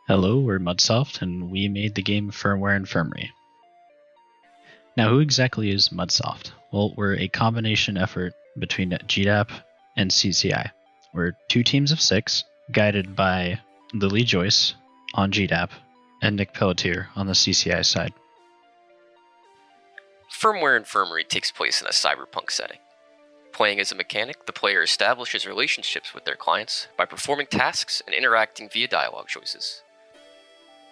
Hello, we're Mudsoft, and we made the game Firmware Infirmary. Now, who exactly is Mudsoft? Well, we're a combination effort between GDAP and CCI. We're two teams of 6, guided by Lily Joyce on GDAP and Nick Pelletier on the CCI side. Firmware Infirmary takes place in a cyberpunk setting. Playing as a mechanic, the player establishes relationships with their clients by performing tasks and interacting via dialogue choices.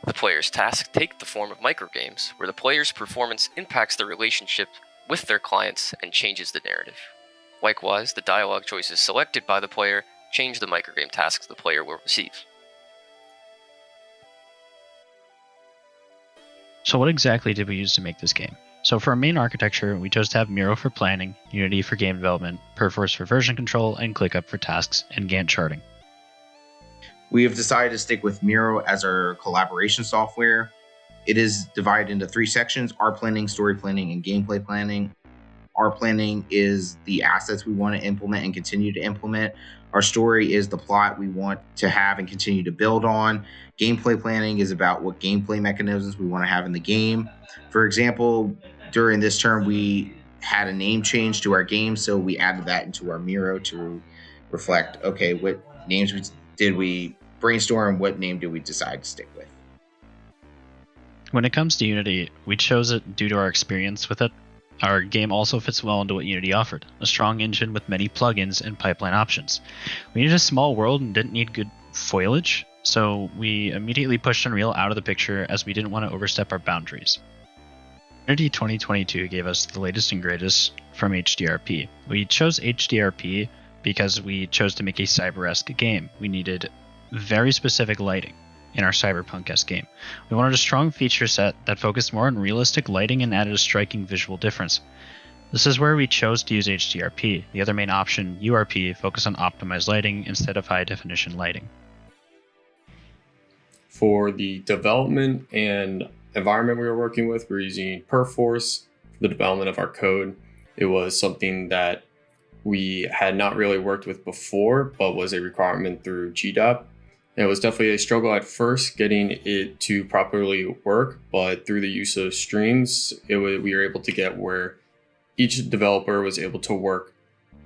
The player's tasks take the form of microgames, where the player's performance impacts their relationship with their clients and changes the narrative. Likewise, the dialogue choices selected by the player change the microgame tasks the player will receive. So what exactly did we use to make this game? So for our main architecture, we chose to have Miro for planning, Unity for game development, Perforce for version control, and ClickUp for tasks and Gantt charting. We have decided to stick with Miro as our collaboration software. It is divided into 3 sections: art planning, story planning, and gameplay planning. Art planning is the assets we want to implement and continue to implement. Our story is the plot we want to have and continue to build on. Gameplay planning is about what gameplay mechanisms we want to have in the game. For example, during this term, we had a name change to our game, so we added that into our Miro to reflect, okay, what names did we brainstorm, what name did we decide to stick with? When it comes to Unity, we chose it due to our experience with it. Our game also fits well into what Unity offered, a strong engine with many plugins and pipeline options. We needed a small world and didn't need good foliage, so we immediately pushed Unreal out of the picture as we didn't want to overstep our boundaries. Unity 2022 gave us the latest and greatest from HDRP. We chose HDRP because we chose to make a cyber-esque game. We needed very specific lighting in our cyberpunk-esque game. We wanted a strong feature set that focused more on realistic lighting and added a striking visual difference. This is where we chose to use HDRP. The other main option, URP, focused on optimized lighting instead of high-definition lighting. For the development and environment we were working with, we were using Perforce for the development of our code. It was something that we had not really worked with before, but was a requirement through GDAP. And it was definitely a struggle at first getting it to properly work, but through the use of streams, we were able to get where each developer was able to work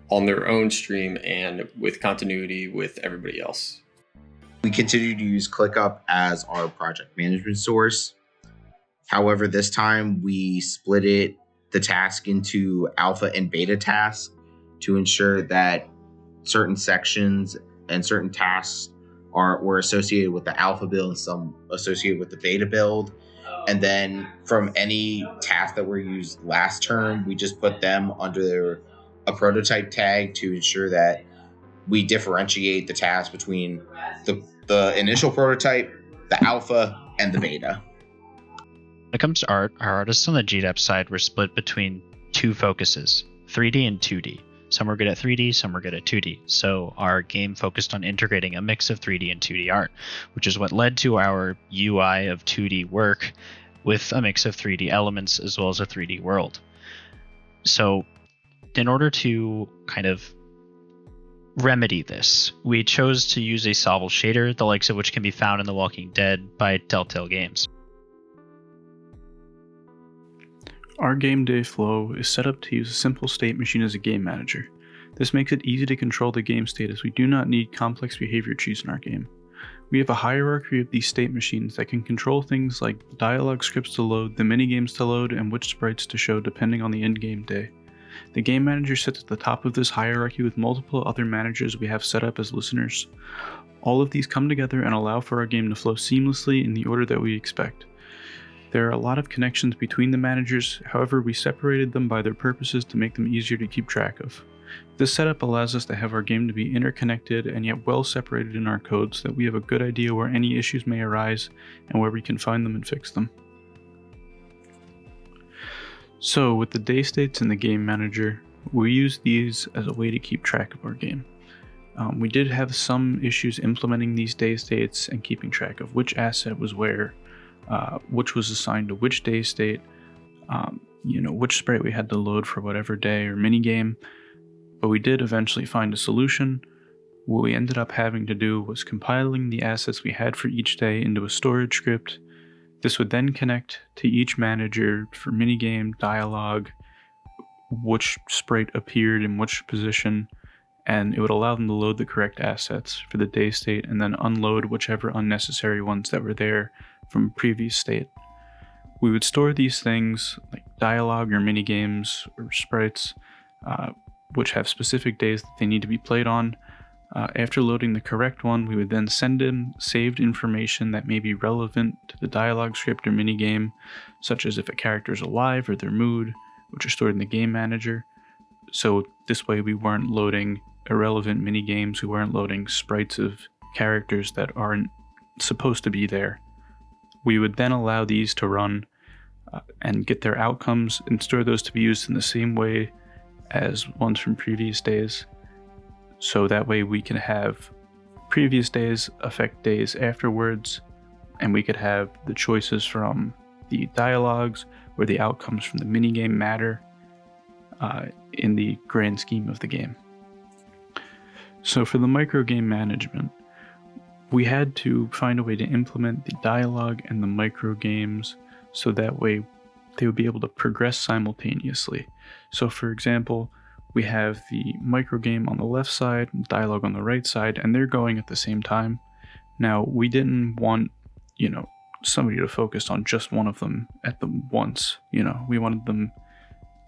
on their own stream and with continuity with everybody else. We continue to use ClickUp as our project management source. However, this time we split the task into alpha and beta tasks to ensure that certain sections and certain tasks were associated with the alpha build and some associated with the beta build. And then from any task that were used last term, we just put them under a prototype tag to ensure that we differentiate the task between the initial prototype, the alpha, and the beta. When it comes to art, our artists on the GDAP side were split between 2 focuses, 3D and 2D. Some were good at 3D, some were good at 2D. So our game focused on integrating a mix of 3D and 2D art, which is what led to our UI of 2D work with a mix of 3D elements as well as a 3D world. So in order to kind of remedy this, we chose to use a solval shader, the likes of which can be found in The Walking Dead by Telltale Games. Our game day flow is set up to use a simple state machine as a game manager. This makes it easy to control the game state as we do not need complex behavior trees in our game. We have a hierarchy of these state machines that can control things like dialogue scripts to load, the minigames to load, and which sprites to show depending on the in-game day. The game manager sits at the top of this hierarchy with multiple other managers we have set up as listeners. All of these come together and allow for our game to flow seamlessly in the order that we expect. There are a lot of connections between the managers, however we separated them by their purposes to make them easier to keep track of. This setup allows us to have our game to be interconnected and yet well separated in our code so that we have a good idea where any issues may arise and where we can find them and fix them. So with the day states in the game manager, we use these as a way to keep track of our game. We did have some issues implementing these day states and keeping track of which asset was where, which was assigned to which day state, which sprite we had to load for whatever day or minigame, but we did eventually find a solution what we ended up having to do was compiling the assets we had for each day into a storage script. This would then connect to each manager for minigame, dialogue, which sprite appeared in which position, and it would allow them to load the correct assets for the day state and then unload whichever unnecessary ones that were there from previous state. We would store these things, like dialogue or minigames or sprites, which have specific days that they need to be played on. After loading the correct one, we would then send in saved information that may be relevant to the dialogue script or minigame, such as if a character is alive or their mood, which are stored in the game manager. So this way we weren't loading irrelevant minigames, we weren't loading sprites of characters that aren't supposed to be there. We would then allow these to run and get their outcomes and store those to be used in the same way as ones from previous days. So that way we can have previous days affect days afterwards, and we could have the choices from the dialogues or the outcomes from the minigame matter in the grand scheme of the game. So for the microgame management, we had to find a way to implement the dialogue and the microgames so that way they would be able to progress simultaneously. So for example, we have the microgame on the left side, dialogue on the right side, and they're going at the same time. Now, we didn't want, somebody to focus on just one of them at the once. We wanted them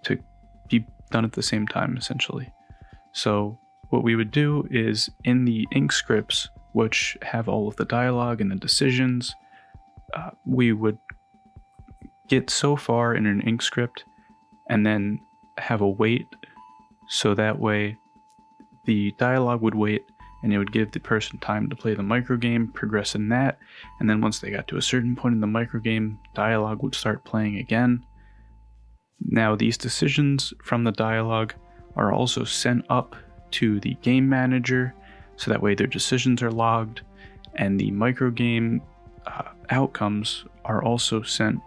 to be done at the same time, essentially. So what we would do is in the ink scripts, which have all of the dialogue and the decisions, we would get so far in an ink script and then have a wait. So that way the dialogue would wait and it would give the person time to play the microgame, progress in that, and then once they got to a certain point in the microgame, dialogue would start playing again. Now these decisions from the dialogue are also sent up to the game manager, so that way their decisions are logged, and the microgame outcomes are also sent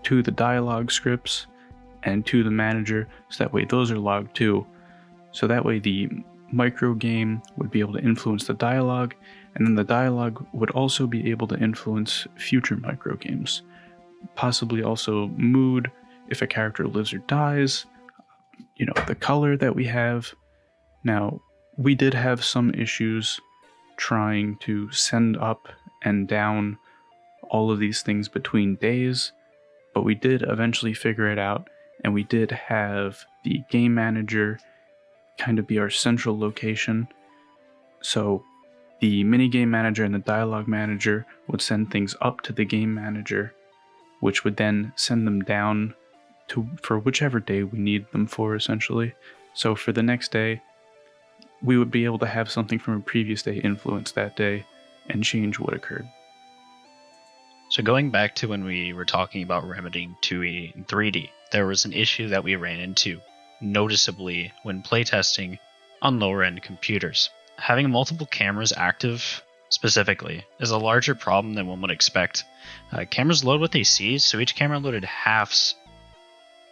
to the dialogue scripts and to the manager, so that way those are logged too. So that way the microgame would be able to influence the dialogue, and then the dialogue would also be able to influence future microgames. Possibly also mood, if a character lives or dies, the color that we have. Now, we did have some issues trying to send up and down all of these things between days, but we did eventually figure it out, and we did have the game manager kind of be our central location. So the minigame manager and the dialogue manager would send things up to the game manager, which would then send them down for whichever day we need them for, essentially. So for the next day, we would be able to have something from a previous day influence that day and change what occurred. So going back to when we were talking about remedying 2D and 3D, there was an issue that we ran into noticeably when playtesting on lower end computers. Having multiple cameras active specifically is a larger problem than one would expect. Cameras load what they see, so each camera loaded halves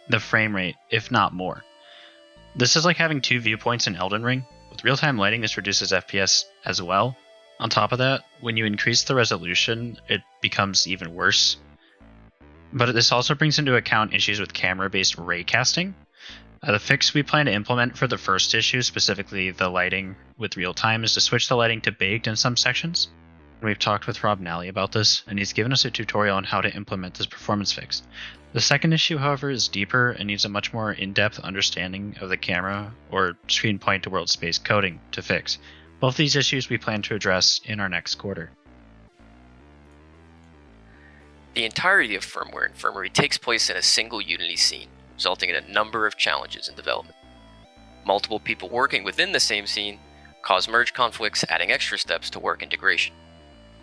the frame rate, if not more. This is like having two viewpoints in Elden Ring. With real-time lighting, this reduces FPS as well. On top of that, when you increase the resolution, it becomes even worse. But this also brings into account issues with camera-based raycasting. The fix we plan to implement for the first issue, specifically the lighting with real-time, is to switch the lighting to baked in some sections. We've talked with Rob Nally about this, and he's given us a tutorial on how to implement this performance fix. The second issue, however, is deeper and needs a much more in-depth understanding of the camera or screen point to world space coding to fix. Both these issues we plan to address in our next quarter. The entirety of Firmware Infirmary takes place in a single Unity scene, resulting in a number of challenges in development. Multiple people working within the same scene cause merge conflicts, adding extra steps to work integration.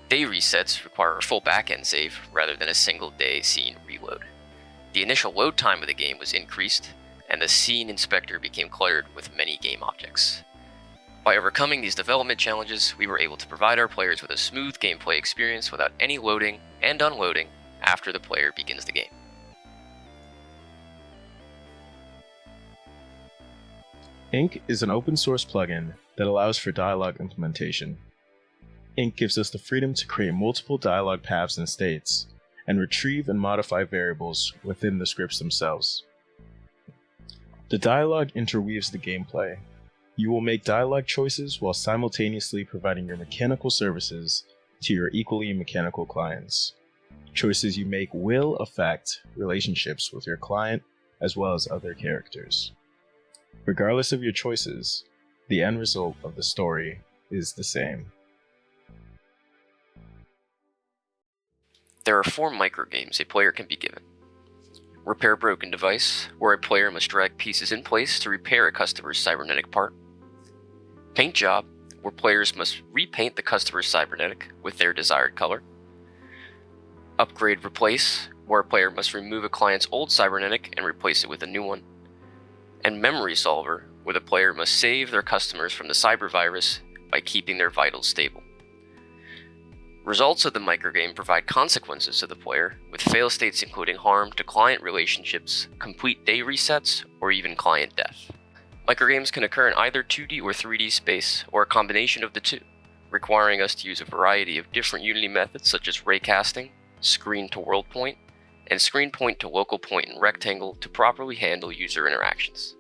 Day resets require a full backend save rather than a single day scene reload. The initial load time of the game was increased, and the scene inspector became cluttered with many game objects. By overcoming these development challenges, we were able to provide our players with a smooth gameplay experience without any loading and unloading after the player begins the game. Ink is an open source plugin that allows for dialogue implementation. Ink gives us the freedom to create multiple dialogue paths and states, and retrieve and modify variables within the scripts themselves. The dialogue interweaves the gameplay. You will make dialogue choices while simultaneously providing your mechanical services to your equally mechanical clients. Choices you make will affect relationships with your client as well as other characters. Regardless of your choices, the end result of the story is the same. There are 4 microgames a player can be given. Repair broken device, where a player must drag pieces in place to repair a customer's cybernetic part. Paint job, where players must repaint the customer's cybernetic with their desired color. Upgrade replace, where a player must remove a client's old cybernetic and replace it with a new one. And memory solver, where the player must save their customers from the cyber virus by keeping their vitals stable. Results of the microgame provide consequences to the player, with fail states including harm to client relationships, complete day resets, or even client death. Microgames can occur in either 2D or 3D space, or a combination of the two, requiring us to use a variety of different Unity methods such as raycasting, screen to world point, and screen point to local point in rectangle to properly handle user interactions.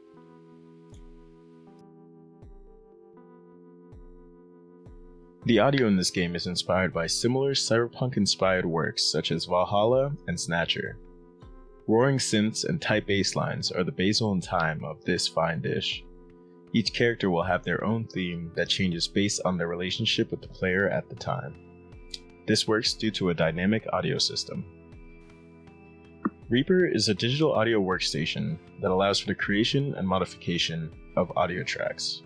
The audio in this game is inspired by similar cyberpunk-inspired works such as Valhalla and Snatcher. Roaring synths and tight bass lines are the basil and thyme of this fine dish. Each character will have their own theme that changes based on their relationship with the player at the time. This works due to a dynamic audio system. Reaper is a digital audio workstation that allows for the creation and modification of audio tracks.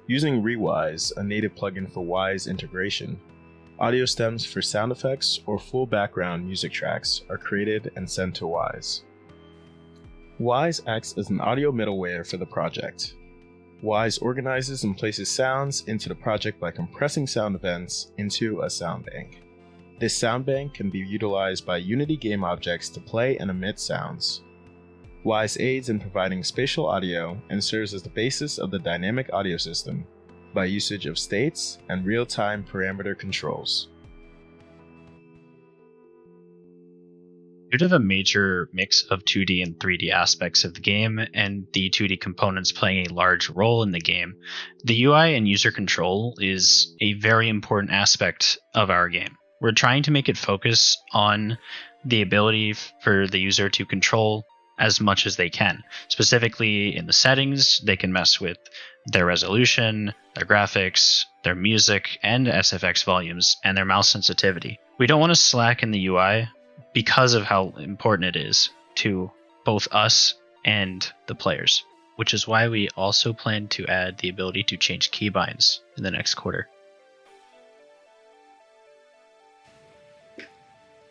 Using Rewise, a native plugin for Wise integration, audio stems for sound effects or full background music tracks are created and sent to Wise. Wise acts as an audio middleware for the project. Wise organizes and places sounds into the project by compressing sound events into a sound bank. This sound bank can be utilized by Unity game objects to play and emit sounds. Wise aids in providing spatial audio and serves as the basis of the dynamic audio system by usage of states and real-time parameter controls. Due to the major mix of 2D and 3D aspects of the game, and the 2D components playing a large role in the game, the UI and user control is a very important aspect of our game. We're trying to make it focus on the ability for the user to control as much as they can. Specifically in the settings, they can mess with their resolution, their graphics, their music, and SFX volumes, and their mouse sensitivity. We don't want to slack in the UI because of how important it is to both us and the players, which is why we also plan to add the ability to change keybinds in the next quarter.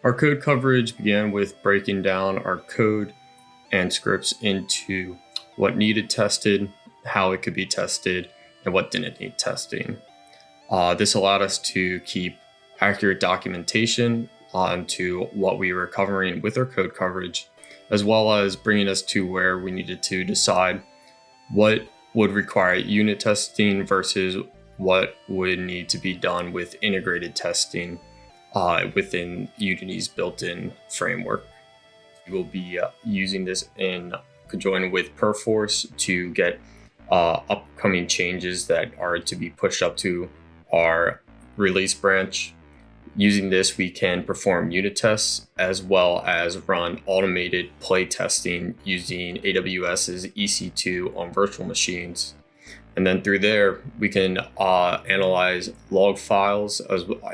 Our code coverage began with breaking down our code and scripts into what needed tested, how it could be tested, and what didn't need testing. This allowed us to keep accurate documentation onto what we were covering with our code coverage, as well as bringing us to where we needed to decide what would require unit testing versus what would need to be done with integrated testing within Unity's built-in framework. We will be using this in conjoining with Perforce to get upcoming changes that are to be pushed up to our release branch. Using this, we can perform unit tests as well as run automated play testing using AWS's EC2 on virtual machines. And then through there, we can analyze log files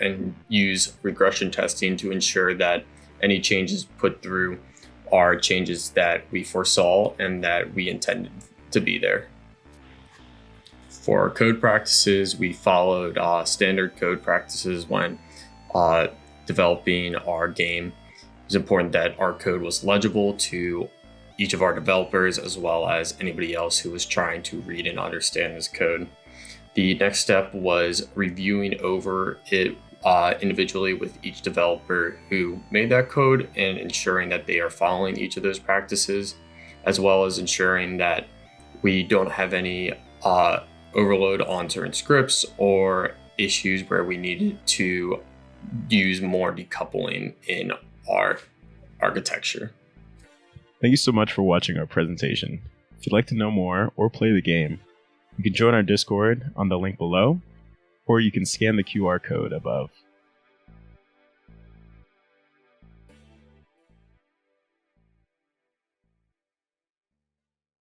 and use regression testing to ensure that any changes put through are changes that we foresaw and that we intended to be there. For our code practices, we followed standard code practices when developing our game. It's important that our code was legible to each of our developers as well as anybody else who was trying to read and understand this code. The next step was reviewing over it individually with each developer who made that code and ensuring that they are following each of those practices, as well as ensuring that we don't have any overload on certain scripts or issues where we needed to use more decoupling in our architecture. Thank you so much for watching our presentation. If you'd like to know more or play the game, you can join our Discord on the link below, or you can scan the QR code above.